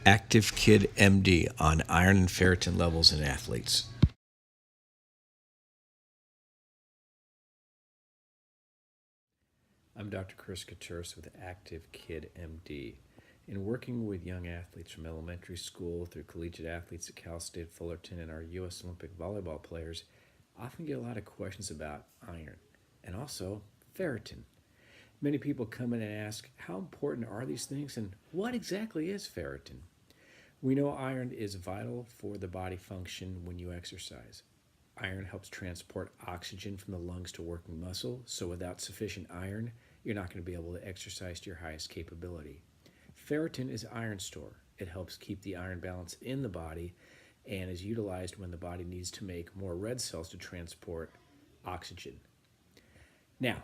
Active Kid MD on iron and ferritin levels in athletes. I'm Dr. Chris Katurus with Active Kid MD. In working with young athletes from elementary school through collegiate athletes at Cal State Fullerton and our U.S. Olympic volleyball players, I often get a lot of questions about iron and also ferritin. Many people come in and ask, how important are these things and what exactly is ferritin? We know iron is vital for the body function when you exercise. Iron helps transport oxygen from the lungs to working muscle, so without sufficient iron, you're not going to be able to exercise to your highest capability. Ferritin is iron store. It helps keep the iron balance in the body and is utilized when the body needs to make more red cells to transport oxygen. Now,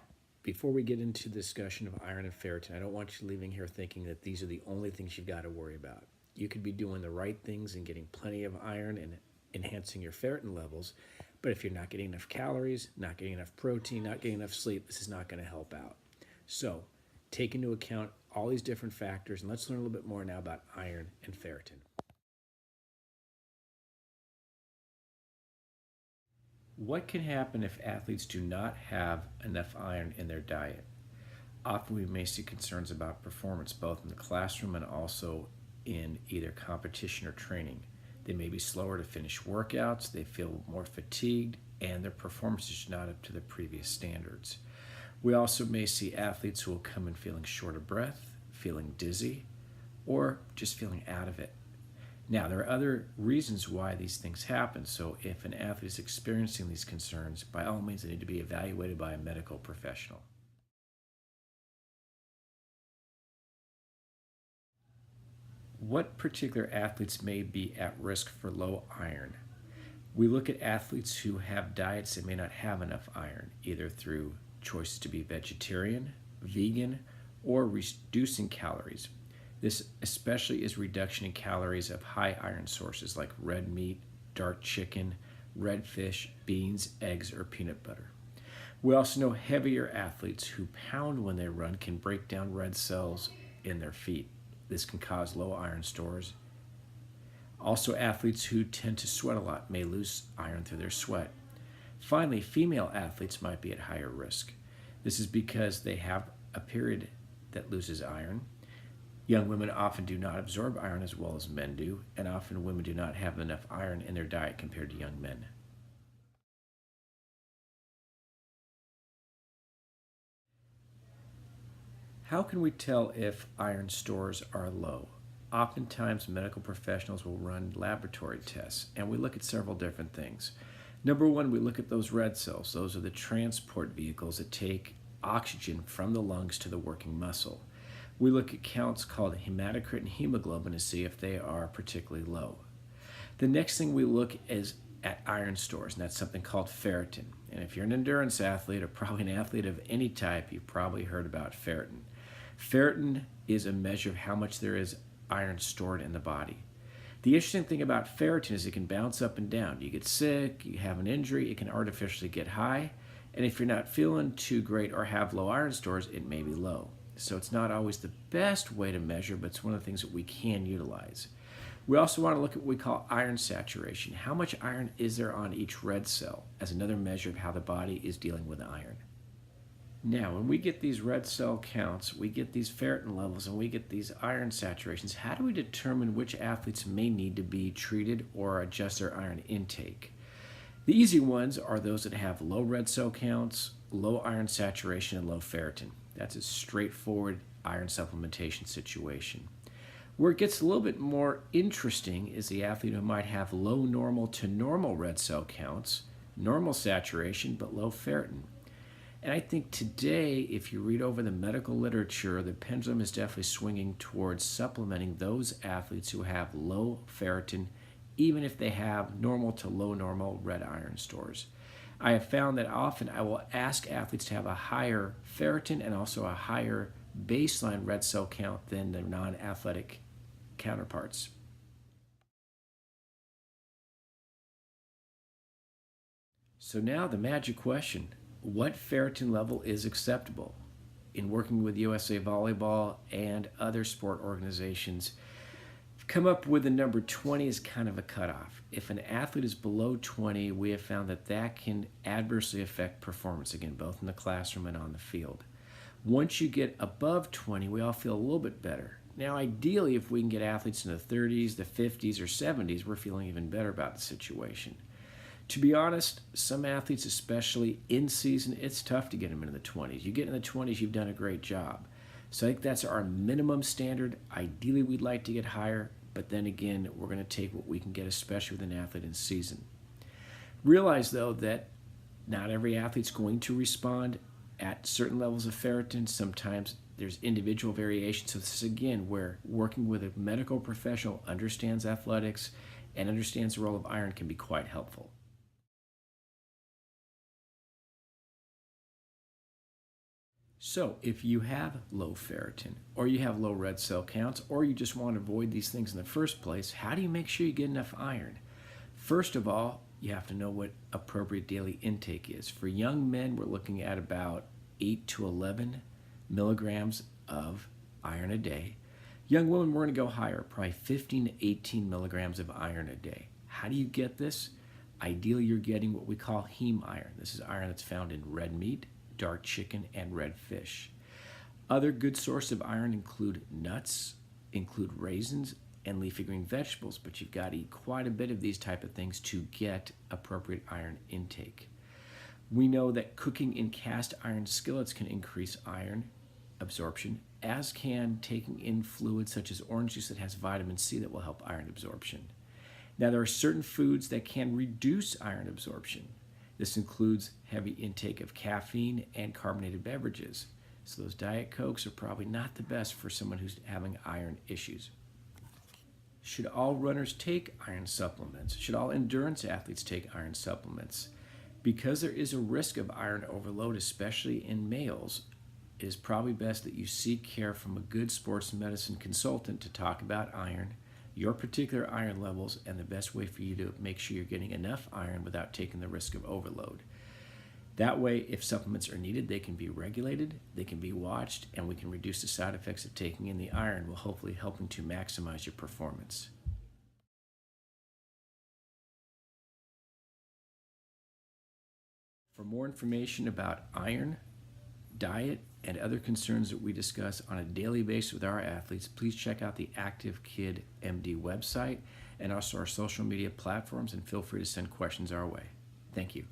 before we get into the discussion of iron and ferritin, I don't want you leaving here thinking that these are the only things you've got to worry about. You could be doing the right things and getting plenty of iron and enhancing your ferritin levels, but if you're not getting enough calories, not getting enough protein, not getting enough sleep, this is not going to help out. So take into account all these different factors, and let's learn a little bit more now about iron and ferritin. What can happen if athletes do not have enough iron in their diet? Often we may see concerns about performance both in the classroom and also in either competition or training. They may be slower to finish workouts, they feel more fatigued, and their performance is not up to the previous standards. We also may see athletes who will come in feeling short of breath, feeling dizzy, or just feeling out of it. Now, there are other reasons why these things happen, so if an athlete is experiencing these concerns, by all means they need to be evaluated by a medical professional. What particular athletes may be at risk for low iron? We look at athletes who have diets that may not have enough iron, either through choices to be vegetarian, vegan, or reducing calories. This especially is reduction in calories of high iron sources like red meat, dark chicken, red fish, beans, eggs, or peanut butter. We also know heavier athletes who pound when they run can break down red cells in their feet. This can cause low iron stores. Also, athletes who tend to sweat a lot may lose iron through their sweat. Finally, female athletes might be at higher risk. This is because they have a period that loses iron. Young women often do not absorb iron as well as men do, and often women do not have enough iron in their diet compared to young men. How can we tell if iron stores are low? Oftentimes, medical professionals will run laboratory tests, and we look at several different things. Number one, we look at those red cells. Those are the transport vehicles that take oxygen from the lungs to the working muscle. We look at counts called hematocrit and hemoglobin to see if they are particularly low. The next thing we look is at iron stores, and that's something called ferritin. And if you're an endurance athlete or probably an athlete of any type, you've probably heard about ferritin. Ferritin is a measure of how much there is iron stored in the body. The interesting thing about ferritin is it can bounce up and down. You get sick, you have an injury, it can artificially get high, and if you're not feeling too great or have low iron stores, it may be low. So it's not always the best way to measure, but it's one of the things that we can utilize. We also want to look at what we call iron saturation. How much iron is there on each red cell as another measure of how the body is dealing with iron. Now, when we get these red cell counts, we get these ferritin levels, and we get these iron saturations, how do we determine which athletes may need to be treated or adjust their iron intake? The easy ones are those that have low red cell counts, low iron saturation, and low ferritin. That's a straightforward iron supplementation situation. Where it gets a little bit more interesting is the athlete who might have low normal to normal red cell counts, normal saturation, but low ferritin. And I think today, if you read over the medical literature, the pendulum is definitely swinging towards supplementing those athletes who have low ferritin, even if they have normal to low normal red iron stores. I have found that often I will ask athletes to have a higher ferritin and also a higher baseline red cell count than their non-athletic counterparts. So now the magic question. What ferritin level is acceptable? In working with USA Volleyball and other sport organizations, Come up with the number 20 as kind of a cutoff. If an athlete is below 20, we have found that that can adversely affect performance, again, both in the classroom and on the field. Once you get above 20, we all feel a little bit better. Now, ideally, if we can get athletes in the 30s, the 50s, or 70s, we're feeling even better about the situation. To be honest, some athletes, especially in season, it's tough to get them into the 20s. You get in the 20s, you've done a great job. So I think that's our minimum standard. Ideally, we'd like to get higher, but then again, we're going to take what we can get, especially with an athlete in season. Realize, though, that not every athlete's going to respond at certain levels of ferritin. Sometimes there's individual variation. So this is, again, where working with a medical professional who understands athletics and understands the role of iron can be quite helpful. So if you have low ferritin, or you have low red cell counts, or you just want to avoid these things in the first place, how do you make sure you get enough iron? First of all, you have to know what appropriate daily intake is. For young men, we're looking at about 8 to 11 milligrams of iron a day. Young women, we're going to go higher, probably 15 to 18 milligrams of iron a day. How do you get this? Ideally, you're getting what we call heme iron. This is iron that's found in red meat, dark chicken, and red fish. Other good sources of iron include nuts, include raisins, and leafy green vegetables, but you've got to eat quite a bit of these type of things to get appropriate iron intake. We know that cooking in cast iron skillets can increase iron absorption, as can taking in fluids such as orange juice that has vitamin C that will help iron absorption. Now, there are certain foods that can reduce iron absorption. This includes heavy intake of caffeine and carbonated beverages. So those Diet Cokes are probably not the best for someone who's having iron issues. Should all runners take iron supplements? Should all endurance athletes take iron supplements? Because there is a risk of iron overload, especially in males, it is probably best that you seek care from a good sports medicine consultant to talk about iron, your particular iron levels, and the best way for you to make sure you're getting enough iron without taking the risk of overload. That way, if supplements are needed, they can be regulated, they can be watched, and we can reduce the side effects of taking in the iron, while hopefully helping to maximize your performance. For more information about iron, diet, and other concerns that we discuss on a daily basis with our athletes, please check out the Active Kid MD website and also our social media platforms, and feel free to send questions our way. Thank you.